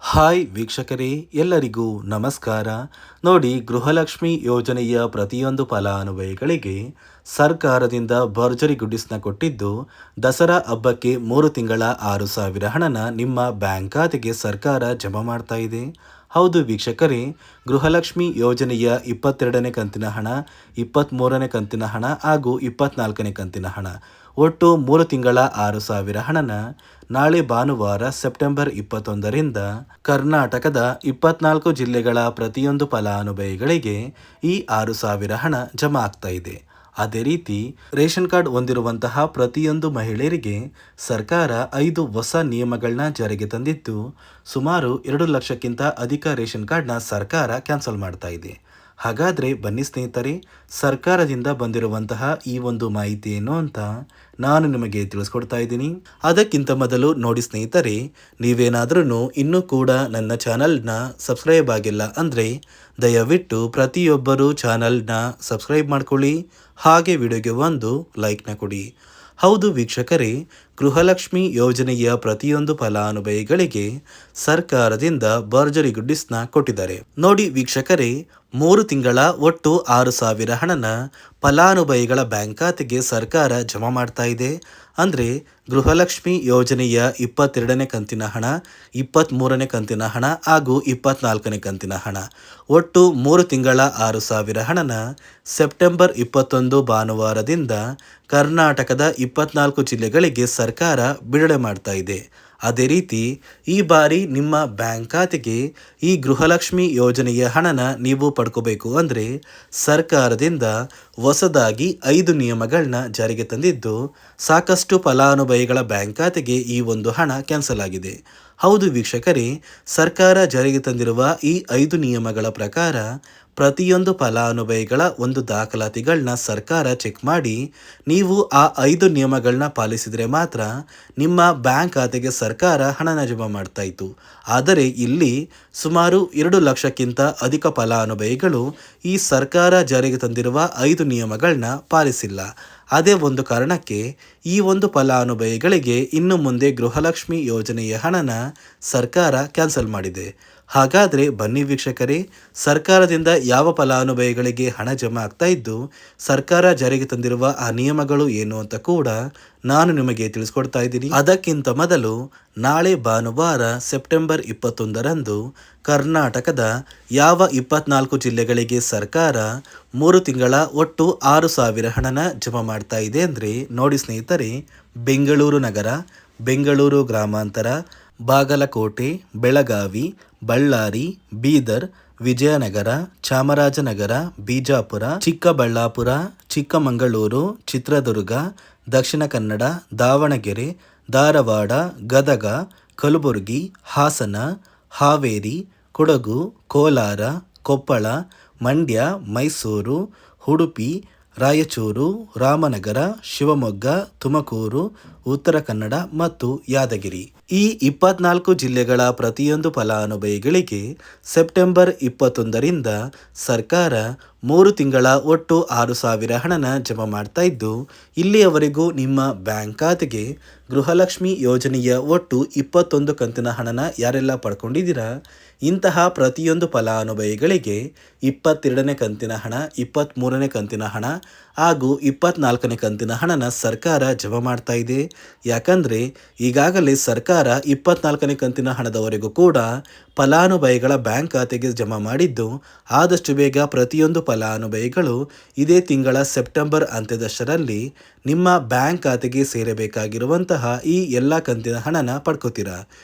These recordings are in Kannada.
ಹಾಯ್ ವೀಕ್ಷಕರೇ, ಎಲ್ಲರಿಗೂ ನಮಸ್ಕಾರ. ನೋಡಿ, ಗೃಹಲಕ್ಷ್ಮಿ ಯೋಜನೆಯ ಪ್ರತಿಯೊಂದು ಫಲಾನುಭವಿಗಳಿಗೆ ಸರ್ಕಾರದಿಂದ ಭರ್ಜರಿ ಗುಡ್ಡಿಸ್ನ ಕೊಟ್ಟಿದ್ದು, ದಸರಾ ಹಬ್ಬಕ್ಕೆ 3 ತಿಂಗಳ 6,000 ಹಣನ ನಿಮ್ಮ ಬ್ಯಾಂಕ್ ಖಾತೆಗೆ ಸರ್ಕಾರ ಜಮಾ ಮಾಡ್ತಾ ಇದೆ. ಹೌದು ವೀಕ್ಷಕರೇ, ಗೃಹಲಕ್ಷ್ಮಿ ಯೋಜನೆಯ 22ನೇ ಕಂತಿನ ಹಣ, 23ನೇ ಕಂತಿನ ಹಣ ಹಾಗೂ 24ನೇ ಕಂತಿನ ಹಣ, ಒಟ್ಟು 3 ತಿಂಗಳ 6,000 ಹಣನ ನಾಳೆ ಭಾನುವಾರ ಸೆಪ್ಟೆಂಬರ್ 21ರಿಂದ ಕರ್ನಾಟಕದ 24 ಜಿಲ್ಲೆಗಳ ಪ್ರತಿಯೊಂದು ಫಲಾನುಭವಿಗಳಿಗೆ ಈ 6,000 ಹಣ ಜಮಾ ಆಗ್ತಾ ಇದೆ. ಅದೇ ರೀತಿ ರೇಷನ್ ಕಾರ್ಡ್ ಹೊಂದಿರುವಂತಹ ಪ್ರತಿಯೊಂದು ಮಹಿಳೆಯರಿಗೆ ಸರ್ಕಾರ 5 ಹೊಸ ನಿಯಮಗಳನ್ನ ಜಾರಿಗೆ ತಂದಿದ್ದು, ಸುಮಾರು 2 ಲಕ್ಷಕ್ಕಿಂತ ಅಧಿಕ ರೇಷನ್ ಕಾರ್ಡ್ನ ಸರ್ಕಾರ ಕ್ಯಾನ್ಸಲ್ ಮಾಡ್ತಾ ಇದೆ. ಹಾಗಾದರೆ ಬನ್ನಿ ಸ್ನೇಹಿತರೆ, ಸರ್ಕಾರದಿಂದ ಬಂದಿರುವಂತಹ ಈ ಒಂದು ಮಾಹಿತಿ ಏನು ಅಂತ ನಾನು ನಿಮಗೆ ತಿಳಿಸ್ಕೊಡ್ತಾ ಇದ್ದೀನಿ. ಅದಕ್ಕಿಂತ ಮೊದಲು ನೋಡಿ ಸ್ನೇಹಿತರೆ, ನೀವೇನಾದ್ರೂ ಇನ್ನೂ ಕೂಡ ನನ್ನ ಚಾನಲ್ನ ಸಬ್ಸ್ಕ್ರೈಬ್ ಆಗಿಲ್ಲ ಅಂದರೆ ದಯವಿಟ್ಟು ಪ್ರತಿಯೊಬ್ಬರು ಚಾನಲ್ನ ಸಬ್ಸ್ಕ್ರೈಬ್ ಮಾಡ್ಕೊಳ್ಳಿ, ಹಾಗೆ ವಿಡಿಯೋಗೆ ಒಂದು ಲೈಕ್ನ ಕೊಡಿ. ಹೌದು ವೀಕ್ಷಕರೇ, ಗೃಹಲಕ್ಷ್ಮಿ ಯೋಜನೆಯ ಪ್ರತಿಯೊಂದು ಫಲಾನುಭವಿಗಳಿಗೆ ಸರ್ಕಾರದಿಂದ ಭರ್ಜರಿ ಗುಡ್ಡಿಸ್ನ ಕೊಟ್ಟಿದ್ದಾರೆ. ನೋಡಿ ವೀಕ್ಷಕರೇ, 3 ತಿಂಗಳ ಒಟ್ಟು 6,000 ಹಣನ ಫಲಾನುಭವಿಗಳ ಬ್ಯಾಂಕ್ ಖಾತೆಗೆ ಸರ್ಕಾರ ಜಮಾ ಮಾಡ್ತಾ ಇದೆ. ಅಂದರೆ ಗೃಹಲಕ್ಷ್ಮಿ ಯೋಜನೆಯ 22ನೇ ಕಂತಿನ ಹಣ, 23ನೇ ಕಂತಿನ ಹಣ ಹಾಗೂ 24ನೇ ಕಂತಿನ ಹಣ, ಒಟ್ಟು 3 ತಿಂಗಳ 6,000 ಹಣನ ಸೆಪ್ಟೆಂಬರ್ 21 ಭಾನುವಾರದಿಂದ ಕರ್ನಾಟಕದ 24 ಜಿಲ್ಲೆಗಳಿಗೆ ಸರ್ಕಾರ ಬಿಡುಗಡೆ ಮಾಡ್ತಾ ಇದೆ. ಅದೇ ರೀತಿ ಈ ಬಾರಿ ನಿಮ್ಮ ಬ್ಯಾಂಕ್ ಖಾತೆಗೆ ಈ ಗೃಹಲಕ್ಷ್ಮಿ ಯೋಜನೆಯ ಹಣನ ನೀವು ಪಡ್ಕೋಬೇಕು ಅಂದರೆ ಸರ್ಕಾರದಿಂದ ಹೊಸದಾಗಿ 5 ನಿಯಮಗಳನ್ನ ಜಾರಿಗೆ ತಂದಿದ್ದು, ಸಾಕಷ್ಟು ಫಲಾನುಭವಿಗಳ ಬ್ಯಾಂಕ್ ಖಾತೆಗೆ ಈ ಒಂದು ಹಣ ಕ್ಯಾನ್ಸಲ್ ಆಗಿದೆ. ಹೌದು ವೀಕ್ಷಕರೇ, ಸರ್ಕಾರ ಜಾರಿಗೆ ತಂದಿರುವ ಈ 5 ನಿಯಮಗಳ ಪ್ರಕಾರ ಪ್ರತಿಯೊಂದು ಫಲಾನುಭವಿಗಳ ಒಂದು ದಾಖಲಾತಿಗಳನ್ನ ಸರ್ಕಾರ ಚೆಕ್ ಮಾಡಿ, ನೀವು ಆ 5 ನಿಯಮಗಳನ್ನ ಪಾಲಿಸಿದರೆ ಮಾತ್ರ ನಿಮ್ಮ ಬ್ಯಾಂಕ್ ಖಾತೆಗೆ ಸರ್ಕಾರ ಹಣನ ಜಮಾ ಮಾಡ್ತಾ ಇತ್ತು. ಆದರೆ ಇಲ್ಲಿ ಸುಮಾರು 2 ಲಕ್ಷಕ್ಕಿಂತ ಅಧಿಕ ಫಲಾನುಭವಿಗಳು ಈ ಸರ್ಕಾರ ಜಾರಿಗೆ ತಂದಿರುವ 5 ನಿಯಮಗಳನ್ನ ಪಾಲಿಸಿಲ್ಲ. ಅದೇ ಒಂದು ಕಾರಣಕ್ಕೆ ಈ ಒಂದು ಫಲಾನುಭವಿಗಳಿಗೆ ಇನ್ನು ಮುಂದೆ ಗೃಹಲಕ್ಷ್ಮಿ ಯೋಜನೆಯ ಹಣನ ಸರ್ಕಾರ ಕ್ಯಾನ್ಸಲ್ ಮಾಡಿದೆ. ಹಾಗಾದರೆ ಬನ್ನಿ ವೀಕ್ಷಕರೇ, ಸರ್ಕಾರದಿಂದ ಯಾವ ಫಲಾನುಭವಿಗಳಿಗೆ ಹಣ ಜಮಾ ಆಗ್ತಾ ಇದ್ದು, ಸರ್ಕಾರ ಜಾರಿಗೆ ತಂದಿರುವ ಆ ನಿಯಮಗಳು ಏನು ಅಂತ ಕೂಡ ನಾನು ನಿಮಗೆ ತಿಳಿಸ್ಕೊಡ್ತಾ ಇದ್ದೀನಿ. ಅದಕ್ಕಿಂತ ಮೊದಲು ನಾಳೆ ಭಾನುವಾರ ಸೆಪ್ಟೆಂಬರ್ 21ರಂದು ಕರ್ನಾಟಕದ ಯಾವ 24 ಜಿಲ್ಲೆಗಳಿಗೆ ಸರ್ಕಾರ 3 ತಿಂಗಳ ಒಟ್ಟು 6,000 ಹಣನ ಜಮಾ ಮಾಡ್ತಾ ಇದೆ ಅಂದರೆ ನೋಡಿ ಸ್ನೇಹಿತರೆ, ಬೆಂಗಳೂರು ನಗರ, ಬೆಂಗಳೂರು ಗ್ರಾಮಾಂತರ, ಬಾಗಲಕೋಟೆ, ಬೆಳಗಾವಿ, ಬಳ್ಳಾರಿ, ಬೀದರ್, ವಿಜಯನಗರ, ಚಾಮರಾಜನಗರ, ಬಿಜಾಪುರ, ಚಿಕ್ಕಬಳ್ಳಾಪುರ, ಚಿಕ್ಕಮಗಳೂರು, ಚಿತ್ರದುರ್ಗ, ದಕ್ಷಿಣ ಕನ್ನಡ, ದಾವಣಗೆರೆ, ಧಾರವಾಡ, ಗದಗ, ಕಲಬುರಗಿ, ಹಾಸನ, ಹಾವೇರಿ, ಕೊಡಗು, ಕೋಲಾರ, ಕೊಪ್ಪಳ, ಮಂಡ್ಯ, ಮೈಸೂರು, ಉಡುಪಿ, ರಾಯಚೂರು, ರಾಮನಗರ, ಶಿವಮೊಗ್ಗ, ತುಮಕೂರು, ಉತ್ತರ ಕನ್ನಡ ಮತ್ತು ಯಾದಗಿರಿ. ಈ 24 ಜಿಲ್ಲೆಗಳ ಪ್ರತಿಯೊಂದು ಫಲಾನುಭವಿಗಳಿಗೆ ಸೆಪ್ಟೆಂಬರ್ 21ರಿಂದ ಸರ್ಕಾರ 3 ತಿಂಗಳ ಒಟ್ಟು 6,000 ಹಣನ ಜಮಾ ಮಾಡ್ತಾ ಇದ್ದು, ಇಲ್ಲಿಯವರೆಗೂ ನಿಮ್ಮ ಬ್ಯಾಂಕ್ ಖಾತೆಗೆ ಗೃಹಲಕ್ಷ್ಮಿ ಯೋಜನೆಯ ಒಟ್ಟು 21 ಕಂತಿನ ಹಣನ ಯಾರೆಲ್ಲ ಪಡ್ಕೊಂಡಿದ್ದೀರಾ, ಇಂತಹ ಪ್ರತಿಯೊಂದು ಫಲಾನುಭವಿಗಳಿಗೆ 22ನೇ ಕಂತಿನ ಹಣ, 23ನೇ ಕಂತಿನ ಹಣ ಹಾಗೂ 24ನೇ ಕಂತಿನ ಹಣನ ಸರ್ಕಾರ ಜಮಾ ಮಾಡ್ತಾ ಇದೆ. ಯಾಕಂದರೆ ಈಗಾಗಲೇ ಸರ್ಕಾರ 24ನೇ ಕಂತಿನ ಹಣದವರೆಗೂ ಕೂಡ ಫಲಾನುಭವಿಗಳ ಬ್ಯಾಂಕ್ ಖಾತೆಗೆ ಜಮಾ ಮಾಡಿದ್ದು, ಆದಷ್ಟು ಬೇಗ ಪ್ರತಿಯೊಂದು ಫಲಾನುಭವಿಗಳು ಇದೇ ತಿಂಗಳ ಸೆಪ್ಟೆಂಬರ್ ಅಂತ್ಯದಷ್ಟರಲ್ಲಿ ನಿಮ್ಮ ಬ್ಯಾಂಕ್ ಖಾತೆಗೆ ಸೇರಬೇಕಾಗಿರುವಂತಹ ಈ ಎಲ್ಲ ಕಂತಿನ ಹಣನ ಪಡ್ಕೋತೀರಾ.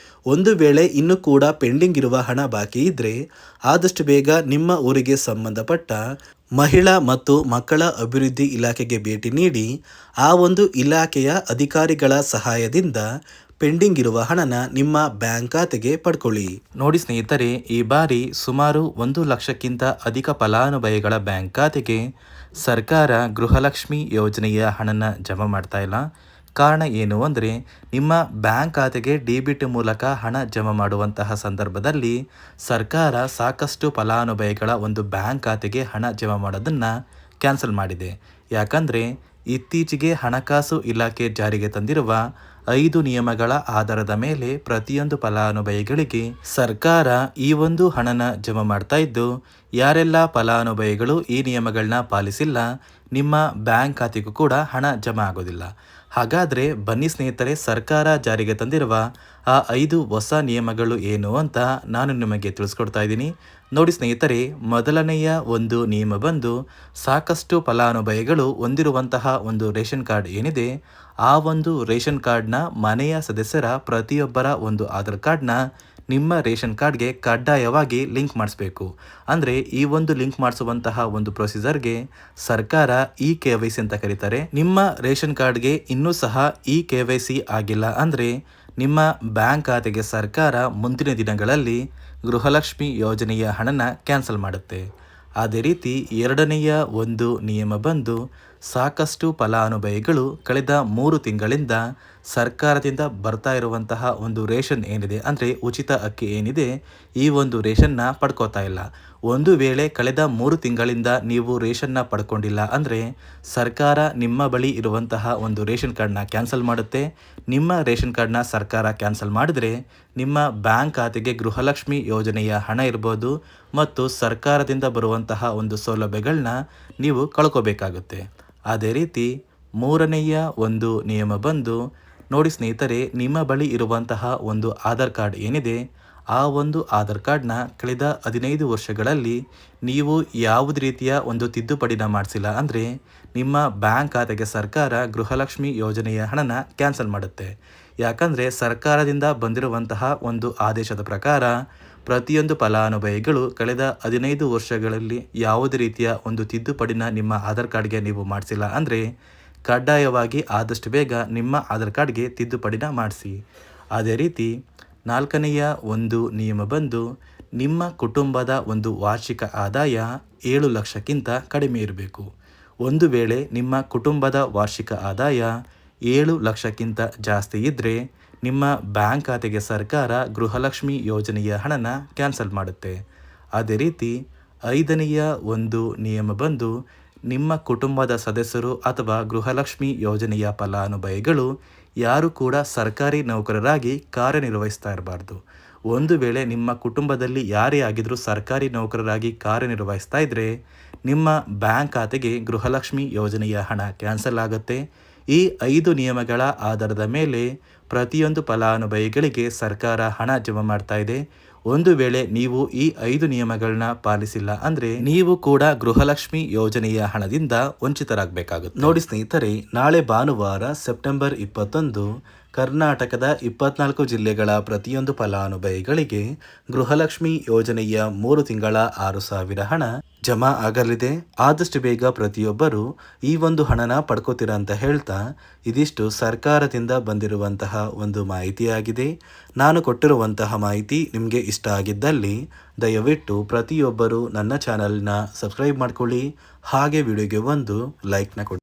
ಒಂದು ವೇಳೆ ಇನ್ನೂ ಕೂಡ ಪೆಂಡಿಂಗ್ ಇರುವ ಹಣ ಬಾಕಿ ಇದ್ದರೆ ಆದಷ್ಟು ಬೇಗ ನಿಮ್ಮ ಊರಿಗೆ ಸಂಬಂಧಪಟ್ಟ ಮಹಿಳಾ ಮತ್ತು ಮಕ್ಕಳ ಅಭಿವೃದ್ಧಿ ಇಲಾಖೆಗೆ ಭೇಟಿ ನೀಡಿ ಆ ಒಂದು ಇಲಾಖೆಯ ಅಧಿಕಾರಿಗಳ ಸಹಾಯದಿಂದ ಪೆಂಡಿಂಗ್ ಇರುವ ಹಣನ ನಿಮ್ಮ ಬ್ಯಾಂಕ್ ಖಾತೆಗೆ ಪಡ್ಕೊಳ್ಳಿ. ನೋಡಿ ಸ್ನೇಹಿತರೆ, ಈ ಬಾರಿ ಸುಮಾರು 1 ಲಕ್ಷಕ್ಕಿಂತ ಅಧಿಕ ಫಲಾನುಭವಿಗಳ ಬ್ಯಾಂಕ್ ಖಾತೆಗೆ ಸರ್ಕಾರ ಗೃಹಲಕ್ಷ್ಮಿ ಯೋಜನೆಯ ಹಣನ ಜಮಾ ಮಾಡ್ತಾ ಇಲ್ಲ. ಕಾರಣ ಏನು ಅಂದರೆ, ನಿಮ್ಮ ಬ್ಯಾಂಕ್ ಖಾತೆಗೆ ಡೆಬಿಟ್ ಮೂಲಕ ಹಣ ಜಮಾ ಮಾಡುವಂತಹ ಸಂದರ್ಭದಲ್ಲಿ ಸರ್ಕಾರ ಸಾಕಷ್ಟು ಫಲಾನುಭವಿಗಳ ಒಂದು ಬ್ಯಾಂಕ್ ಖಾತೆಗೆ ಹಣ ಜಮಾ ಮಾಡೋದನ್ನು ಕ್ಯಾನ್ಸಲ್ ಮಾಡಿದೆ. ಯಾಕಂದರೆ ಇತ್ತೀಚೆಗೆ ಹಣಕಾಸು ಇಲಾಖೆ ಜಾರಿಗೆ ತಂದಿರುವ 5 ನಿಯಮಗಳ ಆಧಾರದ ಮೇಲೆ ಪ್ರತಿಯೊಂದು ಫಲಾನುಭವಿಗಳಿಗೆ ಸರ್ಕಾರ ಈ ಒಂದು ಹಣನ ಜಮಾ ಮಾಡ್ತಾ ಇದ್ದು, ಯಾರೆಲ್ಲ ಫಲಾನುಭವಿಗಳು ಈ ನಿಯಮಗಳನ್ನ ಪಾಲಿಸಿಲ್ಲ ನಿಮ್ಮ ಬ್ಯಾಂಕ್ ಖಾತೆಗೂ ಕೂಡ ಹಣ ಜಮಾ ಆಗೋದಿಲ್ಲ. ಹಾಗಾದರೆ ಬನ್ನಿ ಸ್ನೇಹಿತರೆ, ಸರ್ಕಾರ ಜಾರಿಗೆ ತಂದಿರುವ ಆ 5 ಹೊಸ ನಿಯಮಗಳು ಏನು ಅಂತ ನಾನು ನಿಮಗೆ ತಿಳಿಸ್ಕೊಡ್ತಾ ಇದ್ದೀನಿ. ನೋಡಿ ಸ್ನೇಹಿತರೆ, ಮೊದಲನೆಯ ಒಂದು ನಿಯಮ ಬಂದು ಸಾಕಷ್ಟು ಫಲಾನುಭವಿಗಳು ಹೊಂದಿರುವಂತಹ ಒಂದು ರೇಷನ್ ಕಾರ್ಡ್ ಏನಿದೆ, ಆ ಒಂದು ರೇಷನ್ ಕಾರ್ಡ್ನ ಮನೆಯ ಸದಸ್ಯರ ಪ್ರತಿಯೊಬ್ಬರ ಒಂದು ಆಧಾರ್ ಕಾರ್ಡ್ನ ನಿಮ್ಮ ರೇಷನ್ ಕಾರ್ಡ್ಗೆ ಕಡ್ಡಾಯವಾಗಿ ಲಿಂಕ್ ಮಾಡಿಸ್ಬೇಕು. ಅಂದರೆ ಈ ಒಂದು ಲಿಂಕ್ ಮಾಡಿಸುವಂತಹ ಒಂದು ಪ್ರೊಸೀಜರ್ಗೆ ಸರ್ಕಾರ KYC ಅಂತ ಕರೀತಾರೆ. ನಿಮ್ಮ ರೇಷನ್ ಕಾರ್ಡ್ಗೆ ಇನ್ನೂ ಸಹ KYC ಆಗಿಲ್ಲ ಅಂದರೆ ನಿಮ್ಮ ಬ್ಯಾಂಕ್ ಖಾತೆಗೆ ಸರ್ಕಾರ ಮುಂದಿನ ದಿನಗಳಲ್ಲಿ ಗೃಹಲಕ್ಷ್ಮಿ ಯೋಜನೆಯ ಹಣನ ಕ್ಯಾನ್ಸಲ್ ಮಾಡುತ್ತೆ. ಅದೇ ರೀತಿ ಎರಡನೆಯ ಒಂದು ನಿಯಮ ಬಂದು ಸಾಕಷ್ಟು ಫಲಾನುಭವಿಗಳು ಕಳೆದ 3 ತಿಂಗಳಿಂದ ಸರ್ಕಾರದಿಂದ ಬರ್ತಾ ಇರುವಂತಹ ಒಂದು ರೇಷನ್ ಏನಿದೆ, ಅಂದರೆ ಉಚಿತ ಅಕ್ಕಿ ಏನಿದೆ, ಈ ಒಂದು ರೇಷನ್ನ ಪಡ್ಕೋತಾ ಇಲ್ಲ. ಒಂದು ವೇಳೆ ಕಳೆದ 3 ತಿಂಗಳಿಂದ ನೀವು ರೇಷನ್ನ ಪಡ್ಕೊಂಡಿಲ್ಲ ಅಂದರೆ ಸರ್ಕಾರ ನಿಮ್ಮ ಬಳಿ ಇರುವಂತಹ ಒಂದು ರೇಷನ್ ಕಾರ್ಡ್ನ ಕ್ಯಾನ್ಸಲ್ ಮಾಡುತ್ತೆ. ನಿಮ್ಮ ರೇಷನ್ ಕಾರ್ಡ್ನ ಸರ್ಕಾರ ಕ್ಯಾನ್ಸಲ್ ಮಾಡಿದರೆ ನಿಮ್ಮ ಬ್ಯಾಂಕ್ ಖಾತೆಗೆ ಗೃಹಲಕ್ಷ್ಮಿ ಯೋಜನೆಯ ಹಣ ಇರ್ಬೋದು ಮತ್ತು ಸರ್ಕಾರದಿಂದ ಬರುವಂತಹ ಒಂದು ಸೌಲಭ್ಯಗಳನ್ನ ನೀವು ಕಳ್ಕೋಬೇಕಾಗುತ್ತೆ. ಅದೇ ರೀತಿ ಮೂರನೆಯ ಒಂದು ನಿಯಮ ಬಂದು ನೋಡಿ ಸ್ನೇಹಿತರೆ, ನಿಮ್ಮ ಬಳಿ ಇರುವಂತಹ ಒಂದು ಆಧಾರ್ ಕಾರ್ಡ್ ಏನಿದೆ, ಆ ಒಂದು ಆಧಾರ್ ಕಾರ್ಡ್ನ ಕಳೆದ 15 ವರ್ಷಗಳಲ್ಲಿ ನೀವು ಯಾವುದೇ ರೀತಿಯ ಒಂದು ತಿದ್ದುಪಡಿನ ಮಾಡಿಸಿಲ್ಲ ಅಂದರೆ ನಿಮ್ಮ ಬ್ಯಾಂಕ್ ಖಾತೆಗೆ ಸರ್ಕಾರ ಗೃಹಲಕ್ಷ್ಮಿ ಯೋಜನೆಯ ಹಣನ ಕ್ಯಾನ್ಸಲ್ ಮಾಡುತ್ತೆ. ಯಾಕಂದರೆ ಸರ್ಕಾರದಿಂದ ಬಂದಿರುವಂತಹ ಒಂದು ಆದೇಶದ ಪ್ರಕಾರ ಪ್ರತಿಯೊಂದು ಫಲಾನುಭವಿಗಳು ಕಳೆದ 15 ವರ್ಷಗಳಲ್ಲಿ ಯಾವುದೇ ರೀತಿಯ ಒಂದು ತಿದ್ದುಪಡಿನ ನಿಮ್ಮ ಆಧಾರ್ ಕಾರ್ಡ್ಗೆ ನೀವು ಮಾಡಿಸಿಲ್ಲ ಅಂದರೆ ಕಡ್ಡಾಯವಾಗಿ ಆದಷ್ಟು ಬೇಗ ನಿಮ್ಮ ಆಧಾರ್ ಕಾರ್ಡ್ಗೆ ತಿದ್ದುಪಡಿನ ಮಾಡಿಸಿ. ಅದೇ ರೀತಿ ನಾಲ್ಕನೆಯ ಒಂದು ನಿಯಮ ಬಂದು ನಿಮ್ಮ ಕುಟುಂಬದ ಒಂದು ವಾರ್ಷಿಕ ಆದಾಯ 7 ಲಕ್ಷಕ್ಕಿಂತ ಕಡಿಮೆ ಇರಬೇಕು. ಒಂದು ವೇಳೆ ನಿಮ್ಮ ಕುಟುಂಬದ ವಾರ್ಷಿಕ ಆದಾಯ 7 ಲಕ್ಷಕ್ಕಿಂತ ಜಾಸ್ತಿ ಇದ್ದರೆ ನಿಮ್ಮ ಬ್ಯಾಂಕ್ ಖಾತೆಗೆ ಸರ್ಕಾರ ಗೃಹಲಕ್ಷ್ಮಿ ಯೋಜನೆಯ ಹಣನ ಕ್ಯಾನ್ಸಲ್ ಮಾಡುತ್ತೆ. ಅದೇ ರೀತಿ ಐದನೆಯ ಒಂದು ನಿಯಮ ಬಂದು ನಿಮ್ಮ ಕುಟುಂಬದ ಸದಸ್ಯರು ಅಥವಾ ಗೃಹಲಕ್ಷ್ಮಿ ಯೋಜನೆಯ ಫಲಾನುಭವಿಗಳು ಯಾರು ಕೂಡ ಸರ್ಕಾರಿ ನೌಕರರಾಗಿ ಕಾರ್ಯನಿರ್ವಹಿಸ್ತಾ ಇರಬಾರ್ದು. ಒಂದು ವೇಳೆ ನಿಮ್ಮ ಕುಟುಂಬದಲ್ಲಿ ಯಾರೇ ಆಗಿದ್ರೂ ಸರ್ಕಾರಿ ನೌಕರರಾಗಿ ಕಾರ್ಯನಿರ್ವಹಿಸ್ತಾ ಇದ್ದರೆ ನಿಮ್ಮ ಬ್ಯಾಂಕ್ ಖಾತೆಗೆ ಗೃಹಲಕ್ಷ್ಮಿ ಯೋಜನೆಯ ಹಣ ಕ್ಯಾನ್ಸಲ್ ಆಗುತ್ತೆ. ಈ 5 ನಿಯಮಗಳ ಆಧಾರದ ಮೇಲೆ ಪ್ರತಿಯೊಂದು ಫಲಾನುಭವಿಗಳಿಗೆ ಸರ್ಕಾರ ಹಣ ಜಮಾ ಮಾಡ್ತಾ ಇದೆ. ಒಂದು ವೇಳೆ ನೀವು ಈ 5 ನಿಯಮಗಳನ್ನ ಪಾಲಿಸಿಲ್ಲ ಅಂದರೆ ನೀವು ಕೂಡ ಗೃಹಲಕ್ಷ್ಮಿ ಯೋಜನೆಯ ಹಣದಿಂದ ವಂಚಿತರಾಗಬೇಕಾಗುತ್ತೆ. ನೋಡಿ ಸ್ನೇಹಿತರೆ, ನಾಳೆ ಭಾನುವಾರ ಸೆಪ್ಟೆಂಬರ್ 21 ಕರ್ನಾಟಕದ 24 ಜಿಲ್ಲೆಗಳ ಪ್ರತಿಯೊಂದು ಫಲಾನುಭವಿಗಳಿಗೆ ಗೃಹಲಕ್ಷ್ಮಿ ಯೋಜನೆಯ 3 ತಿಂಗಳ 6,000 ಹಣ ಜಮಾ ಆಗಲಿದೆ. ಆದಷ್ಟು ಬೇಗ ಪ್ರತಿಯೊಬ್ಬರು ಈ ಒಂದು ಹಣನ ಪಡ್ಕೋತೀರಾ ಅಂತ ಹೇಳ್ತಾ, ಇದಿಷ್ಟು ಸರ್ಕಾರದಿಂದ ಬಂದಿರುವಂತಹ ಒಂದು ಮಾಹಿತಿಯಾಗಿದೆ. ನಾನು ಕೊಟ್ಟಿರುವಂತಹ ಮಾಹಿತಿ ನಿಮಗೆ ಇಷ್ಟ ಆಗಿದ್ದಲ್ಲಿ ದಯವಿಟ್ಟು ಪ್ರತಿಯೊಬ್ಬರು ನನ್ನ ಚಾನಲ್ನ ಸಬ್ಸ್ಕ್ರೈಬ್ ಮಾಡ್ಕೊಳ್ಳಿ, ಹಾಗೆ ವಿಡಿಯೋಗೆ ಒಂದು ಲೈಕ್ನ ಕೊಡಿ.